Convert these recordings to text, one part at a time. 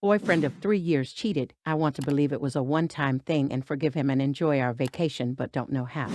Boyfriend of 3 years cheated. I want to believe it was a one-time thing and forgive him and enjoy our vacation, but don't know how.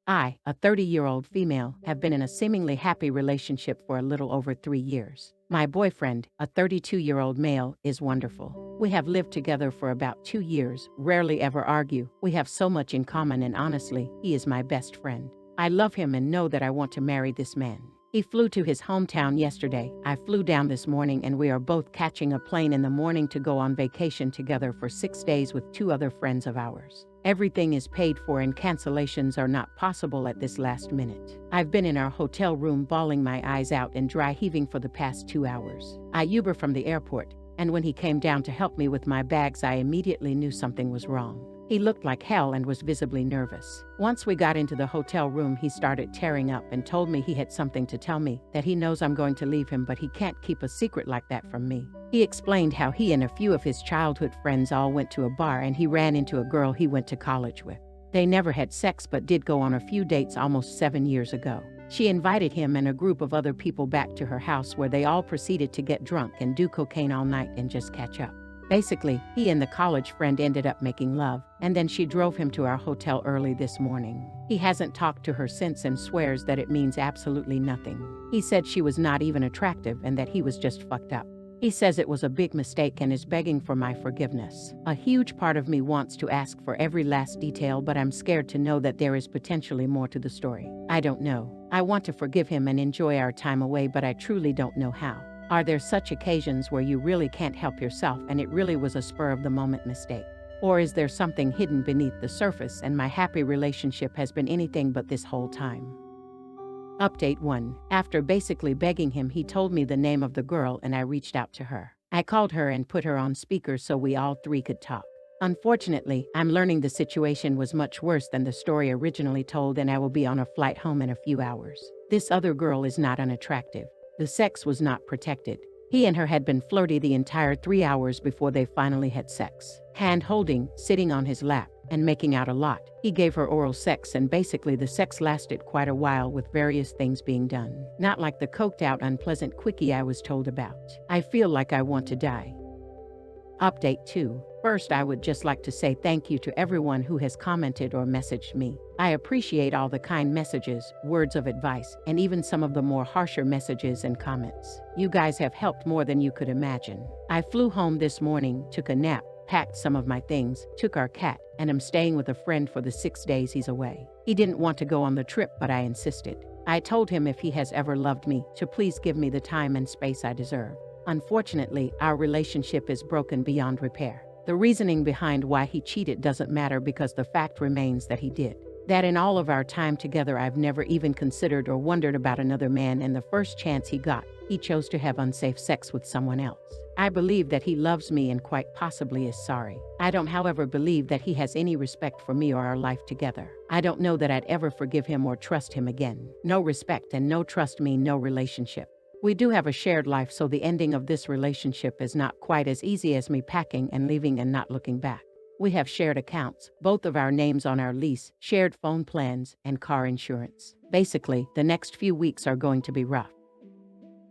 I, a 30-year-old female, have been in a seemingly happy relationship for a little over 3 years. My boyfriend, a 32-year-old male, is wonderful. We have lived together for about 2 years, rarely ever argue. We have so much in common, and honestly, he is my best friend. I love him and know that I want to marry this man. He flew to his hometown yesterday. I flew down this morning, and we are both catching a plane in the morning to go on vacation together for 6 days with 2 other friends of ours. Everything is paid for and cancellations are not possible at this last minute. I've been in our hotel room bawling my eyes out and dry heaving for the past 2 hours. I Uber from the airport, and when he came down to help me with my bags, I immediately knew something was wrong. He looked like hell and was visibly nervous. Once we got into the hotel room, he started tearing up and told me he had something to tell me, that he knows I'm going to leave him, but he can't keep a secret like that from me. He explained how he and a few of his childhood friends all went to a bar and he ran into a girl he went to college with. They never had sex but did go on a few dates almost 7 years ago. She invited him and a group of other people back to her house where they all proceeded to get drunk and do cocaine all night and just catch up. Basically, he and the college friend ended up making love, and then she drove him to our hotel early this morning. He hasn't talked to her since and swears that it means absolutely nothing. He said she was not even attractive and that he was just fucked up. He says it was a big mistake and is begging for my forgiveness. A huge part of me wants to ask for every last detail, but I'm scared to know that there is potentially more to the story. I don't know. I want to forgive him and enjoy our time away, but I truly don't know how. Are there such occasions where you really can't help yourself and it really was a spur-of-the-moment mistake? Or is there something hidden beneath the surface and my happy relationship has been anything but this whole time? Update 1. After basically begging him, he told me the name of the girl and I reached out to her. I called her and put her on speaker so we all 3 could talk. Unfortunately, I'm learning the situation was much worse than the story originally told, and I will be on a flight home in a few hours. This other girl is not unattractive. The sex was not protected. He and her had been flirty the entire 3 hours before they finally had sex. Hand-holding, sitting on his lap, and making out a lot. He gave her oral sex and basically the sex lasted quite a while with various things being done. Not like the coked-out unpleasant quickie I was told about. I feel like I want to die. Update 2. First, I would just like to say thank you to everyone who has commented or messaged me. I appreciate all the kind messages, words of advice, and even some of the more harsher messages and comments. You guys have helped more than you could imagine. I flew home this morning, took a nap, packed some of my things, took our cat, and am staying with a friend for the 6 days he's away. He didn't want to go on the trip, but I insisted. I told him if he has ever loved me, to please give me the time and space I deserve. Unfortunately, our relationship is broken beyond repair. The reasoning behind why he cheated doesn't matter because the fact remains that he did. That in all of our time together I've never even considered or wondered about another man, and the first chance he got, he chose to have unsafe sex with someone else. I believe that he loves me and quite possibly is sorry. I don't, however, believe that he has any respect for me or our life together. I don't know that I'd ever forgive him or trust him again. No respect and no trust mean no relationship. We do have a shared life, so the ending of this relationship is not quite as easy as me packing and leaving and not looking back. We have shared accounts, both of our names on our lease, shared phone plans, and car insurance. Basically, the next few weeks are going to be rough.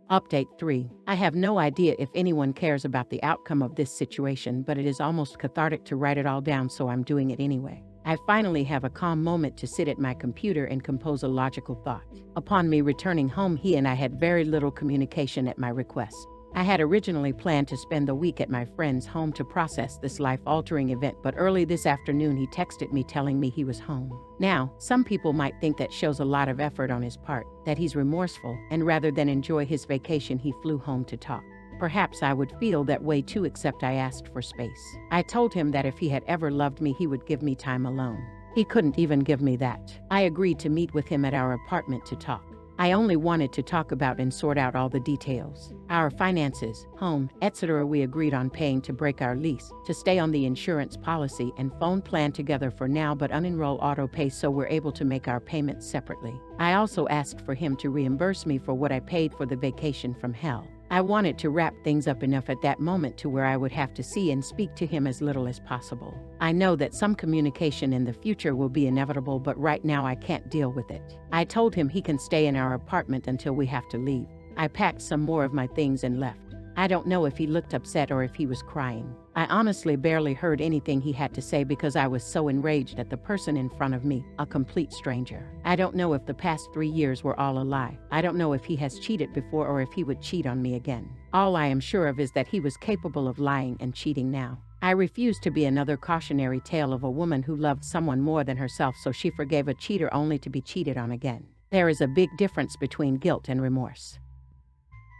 Update 3. I have no idea if anyone cares about the outcome of this situation, but it is almost cathartic to write it all down, so I'm doing it anyway. I finally have a calm moment to sit at my computer and compose a logical thought. Upon me returning home, he and I had very little communication at my request. I had originally planned to spend the week at my friend's home to process this life-altering event, but early this afternoon he texted me telling me he was home. Now, some people might think that shows a lot of effort on his part, that he's remorseful, and rather than enjoy his vacation he flew home to talk. Perhaps I would feel that way too, except I asked for space. I told him that if he had ever loved me he would give me time alone. He couldn't even give me that. I agreed to meet with him at our apartment to talk. I only wanted to talk about and sort out all the details. Our finances, home, etc. We agreed on paying to break our lease, to stay on the insurance policy and phone plan together for now but unenroll autopay so we're able to make our payments separately. I also asked for him to reimburse me for what I paid for the vacation from hell. I wanted to wrap things up enough at that moment to where I would have to see and speak to him as little as possible. I know that some communication in the future will be inevitable, but right now I can't deal with it. I told him he can stay in our apartment until we have to leave. I packed some more of my things and left. I don't know if he looked upset or if he was crying. I honestly barely heard anything he had to say because I was so enraged at the person in front of me, a complete stranger. I don't know if the past 3 years were all a lie. I don't know if he has cheated before or if he would cheat on me again. All I am sure of is that he was capable of lying and cheating now. I refuse to be another cautionary tale of a woman who loved someone more than herself, so she forgave a cheater only to be cheated on again. There is a big difference between guilt and remorse.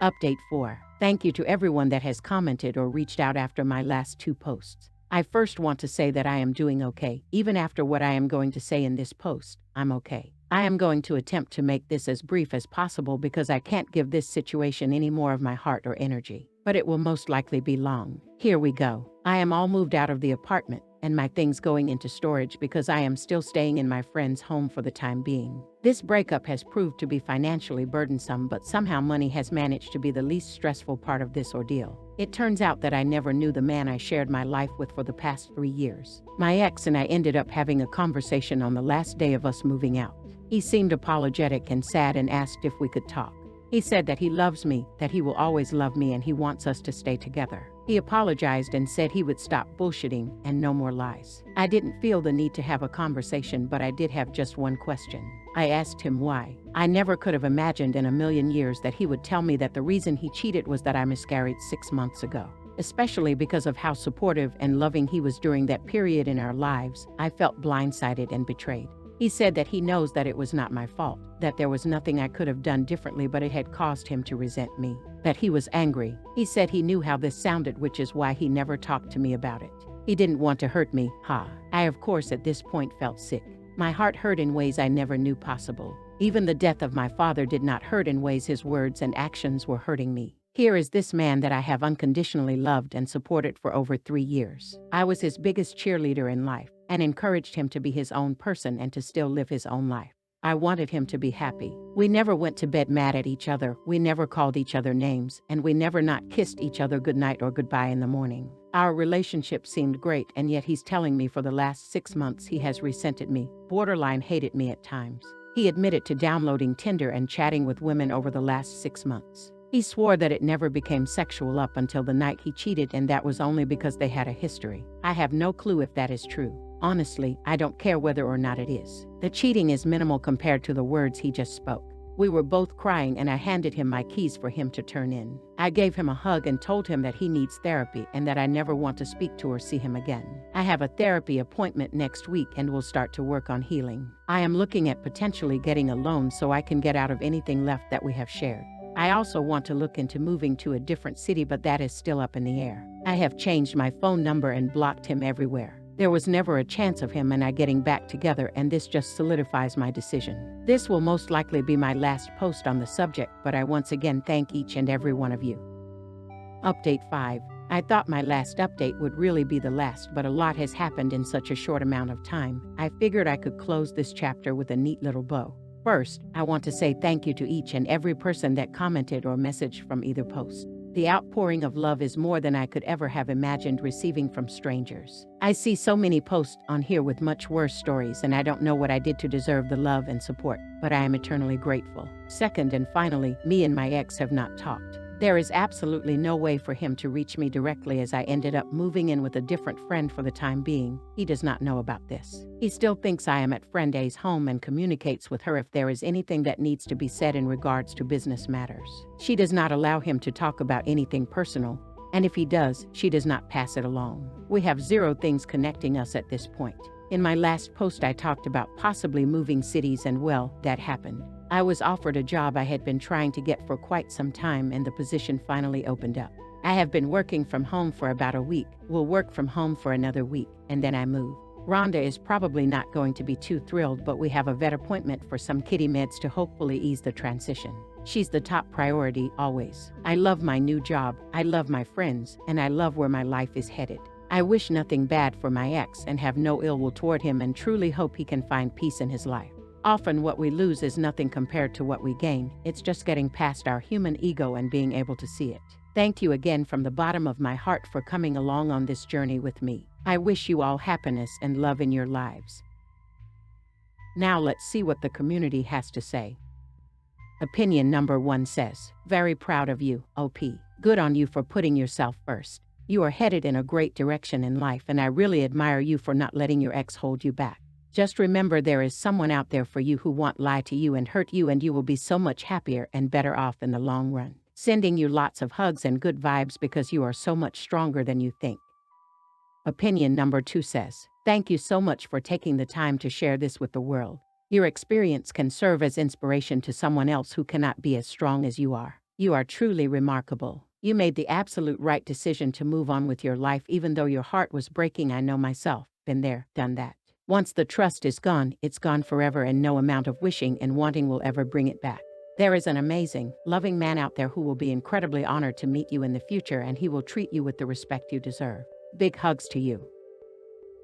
Update 4. Thank you to everyone that has commented or reached out after my last 2 posts. I first want to say that I am doing okay. Even after what I am going to say in this post, I'm okay. I am going to attempt to make this as brief as possible because I can't give this situation any more of my heart or energy, but it will most likely be long. Here we go. I am all moved out of the apartment and my things going into storage because I am still staying in my friend's home for the time being. This breakup has proved to be financially burdensome, but somehow money has managed to be the least stressful part of this ordeal. It turns out that I never knew the man I shared my life with for the past 3 years. My ex and I ended up having a conversation on the last day of us moving out. He seemed apologetic and sad and asked if we could talk. He said that he loves me, that he will always love me, and he wants us to stay together. He apologized and said he would stop bullshitting and no more lies. I didn't feel the need to have a conversation, but I did have just one question. I asked him why. I never could have imagined in a million years that he would tell me that the reason he cheated was that I miscarried 6 months ago. Especially because of how supportive and loving he was during that period in our lives, I felt blindsided and betrayed. He said that he knows that it was not my fault, that there was nothing I could have done differently, but it had caused him to resent me, that he was angry. He said he knew how this sounded, which is why he never talked to me about it. He didn't want to hurt me, I, of course, at this point felt sick. My heart hurt in ways I never knew possible. Even the death of my father did not hurt in ways his words and actions were hurting me. Here is this man that I have unconditionally loved and supported for over 3 years. I was his biggest cheerleader in life and encouraged him to be his own person and to still live his own life. I wanted him to be happy. We never went to bed mad at each other, we never called each other names, and we never not kissed each other goodnight or goodbye in the morning. Our relationship seemed great, and yet he's telling me for the last 6 months he has resented me, borderline hated me at times. He admitted to downloading Tinder and chatting with women over the last 6 months. He swore that it never became sexual up until the night he cheated, and that was only because they had a history. I have no clue if that is true. Honestly, I don't care whether or not it is. The cheating is minimal compared to the words he just spoke. We were both crying and I handed him my keys for him to turn in. I gave him a hug and told him that he needs therapy and that I never want to speak to or see him again. I have a therapy appointment next week and will start to work on healing. I am looking at potentially getting a loan so I can get out of anything left that we have shared. I also want to look into moving to a different city, but that is still up in the air. I have changed my phone number and blocked him everywhere. There was never a chance of him and I getting back together, and this just solidifies my decision. This will most likely be my last post on the subject, but I once again thank each and every one of you. Update 5. I thought my last update would really be the last, but a lot has happened in such a short amount of time. I figured I could close this chapter with a neat little bow. First, I want to say thank you to each and every person that commented or messaged from either post. The outpouring of love is more than I could ever have imagined receiving from strangers. I see so many posts on here with much worse stories, and I don't know what I did to deserve the love and support, but I am eternally grateful. Second, and finally, me and my ex have not talked. There is absolutely no way for him to reach me directly, as I ended up moving in with a different friend for the time being. He does not know about this. He still thinks I am at friend A's home and communicates with her if there is anything that needs to be said in regards to business matters. She does not allow him to talk about anything personal, and if he does, she does not pass it along. We have zero things connecting us at this point. In my last post, I talked about possibly moving cities, and well, that happened. I was offered a job I had been trying to get for quite some time, and the position finally opened up. I have been working from home for about a week, will work from home for another week, and then I move. Rhonda is probably not going to be too thrilled, but we have a vet appointment for some kitty meds to hopefully ease the transition. She's the top priority, always. I love my new job, I love my friends, and I love where my life is headed. I wish nothing bad for my ex and have no ill will toward him, and truly hope he can find peace in his life. Often what we lose is nothing compared to what we gain. It's just getting past our human ego and being able to see it. Thank you again from the bottom of my heart for coming along on this journey with me. I wish you all happiness and love in your lives. Now let's see what the community has to say. Opinion number 1 says, "Very proud of you, OP. Good on you for putting yourself first. You are headed in a great direction in life, and I really admire you for not letting your ex hold you back. Just remember there is someone out there for you who won't lie to you and hurt you, and you will be so much happier and better off in the long run. Sending you lots of hugs and good vibes because you are so much stronger than you think. Opinion number 2 says, thank you so much for taking the time to share this with the world. Your experience can serve as inspiration to someone else who cannot be as strong as you are. You are truly remarkable. You made the absolute right decision to move on with your life even though your heart was breaking. I know myself. Been there, done that. Once the trust is gone, it's gone forever, and no amount of wishing and wanting will ever bring it back. There is an amazing, loving man out there who will be incredibly honored to meet you in the future, and he will treat you with the respect you deserve. Big hugs to you.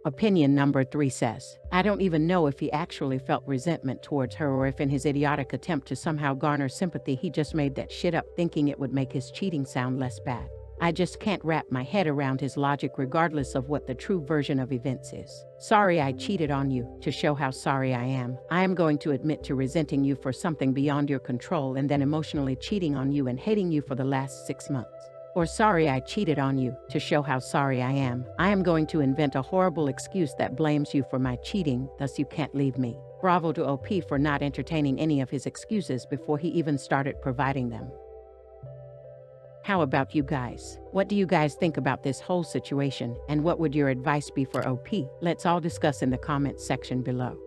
Opinion number 3 says, I don't even know if he actually felt resentment towards her, or if in his idiotic attempt to somehow garner sympathy he just made that shit up thinking it would make his cheating sound less bad. I just can't wrap my head around his logic regardless of what the true version of events is. Sorry I cheated on you. To show how sorry I am going to admit to resenting you for something beyond your control and then emotionally cheating on you and hating you for the last 6 months. Or sorry I cheated on you. To show how sorry I am going to invent a horrible excuse that blames you for my cheating, thus you can't leave me. Bravo to OP for not entertaining any of his excuses before he even started providing them. How about you guys? What do you guys think about this whole situation, and what would your advice be for OP? Let's all discuss in the comments section below.